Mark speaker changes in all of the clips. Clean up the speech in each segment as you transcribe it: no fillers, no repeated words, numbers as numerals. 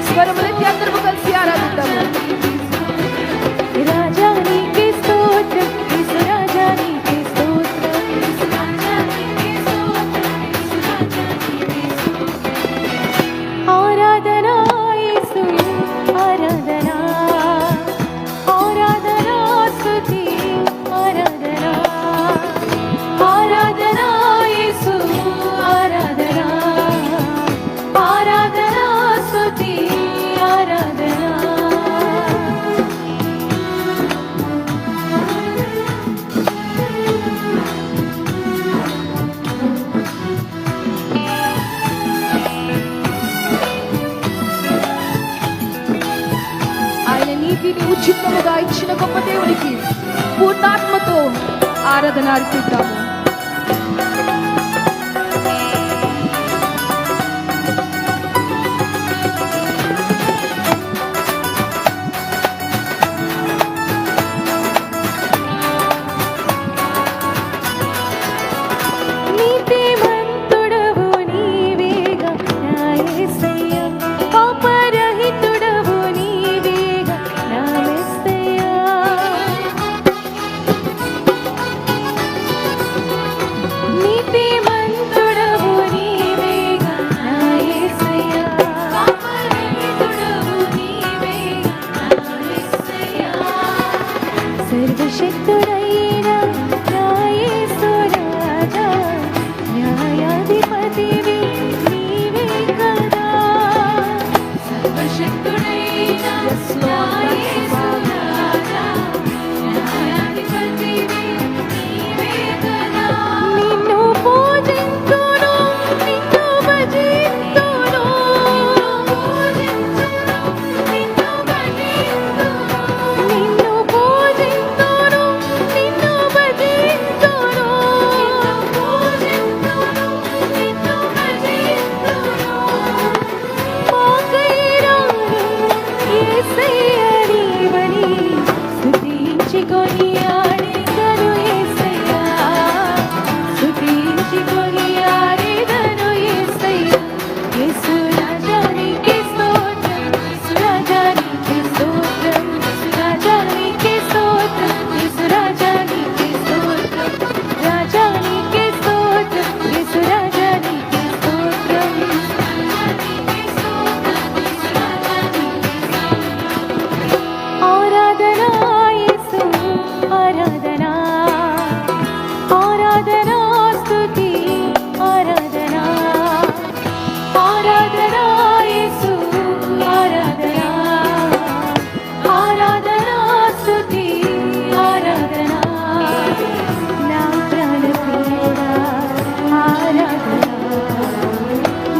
Speaker 1: స్వరములెత్తి అందరము కలిసి ఆరాధిద్దాము.
Speaker 2: రాజా నీకే స్తోత్రం, యేసు రాజా నీకే స్తోత్రం, యేసు రాజా నీకే స్తోత్రం, యేసు రాజా నీకే స్తోత్రం. ఆరాధనా యేసు ఆరాధనా, ఆరాధనా స్తుతి ఆరాధనా, ఆరాధనా యేసు ఆరాధనా, ఆరాధనా స్తుతి ఆరాధనా.
Speaker 1: ఆయన నీతిని ఉచితముగా ఇచ్చిన గొప్ప దేవునికి పూర్ణాత్మతో ఆరాధన అర్పిద్దాము.
Speaker 2: నీతిమంతుడవు నీవేగా నా యేసయ్యా, పాపరహితుడవు నీవేగా నా మెస్సయ్యా. నీతిమంతుడవు నీవేగా నా యేసయ్యా, పాపరహితుడవు నీవేగా నా మెస్సయ్యా. సర్వశక్తుడైన నా యేసు రాజా, న్యాయాధిపతివి నీవే కదా. సర్వశక్తుడైన నా యేసు రాజా, న్యాయాధిపతివి నీవే కదా. నిన్ను పూజింతును, నిన్ను భజింతును, నిన్ను భజింతును, నిన్ను పూజింతును, నిన్ను భజింతును, నిన్ను భజింతును. మాకైరాను యేసయ్య నీవని స్తుతించి కొనియాడెదను యేసయ్య, స్తుతించి కొనియాడెదను యేసయ్య. యేసు రాజా నీకే స్తోత్రం, యేసు రాజా నీకే స్తోత్రం, యేసు రాజా నీకే స్తోత్రం, యేసు రాజా నీకే స్తోత్రం, రాజా నీకే స్తోత్రం, యేసు రాజా నీకే స్తోత్రం, నీకే స్తోత్రం, యేసు రాజా నీకే స్తోత్రం. ఆరాధనా యేసు ఆరాధనా, ఆరాధనా స్తుతి ఆరాధనా, ఆరాధనా యేసు ఆరాధనా, ఆరాధనా స్తుతి ఆరాధనా. నా ప్రాణప్రియుడా ఆరాధనా,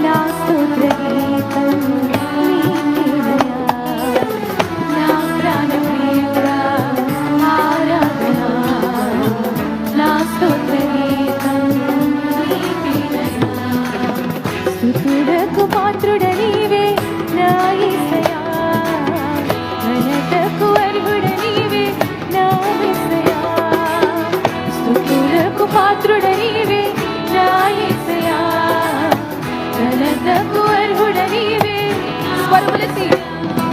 Speaker 2: నా స్తుత్ర గీతం నీకేనయ్యా. నా ప్రాణప్రియుడా ఆరాధనా, నా స్తుత్ర గీతం నీకేనయ్యా. స్తుతులకు పాత్రుడ నీవే నా యేసయ్యా, ఘనతకు అర్హుడ నీవే నా యేసయ్యా. స్తుతులకు పాత్రుడ నీవే నా యేసయ్యా, ఘనతకు అర్హుడ నీవే.
Speaker 1: స్వరములెత్తి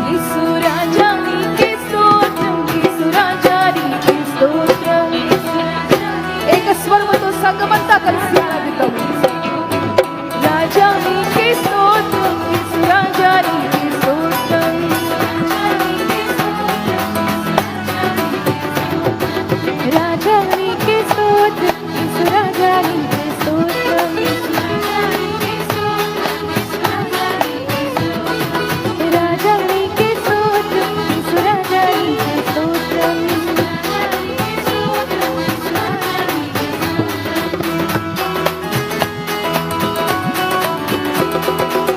Speaker 1: యేసు రాజా నీకే స్తోత్రం, యేసు రాజా నీకే స్తోత్రం. ఏక స్వరముతో సంగమంతా కలిసి ఆరాధిద్దాము. రాజా నీకే స్తోత్రం, యేసు రాజా నీకే స్తోత్రం.
Speaker 2: రాజా నీకే స్తోత్రం, యేసు రాజా నీకే స్తోత్రం, రాజా నీకే స్తోత్రం, యేసు రాజా నీకే స్తోత్రం.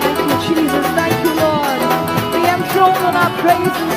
Speaker 1: Thank you, Jesus. Thank you, Lord. We enthroned on our praises,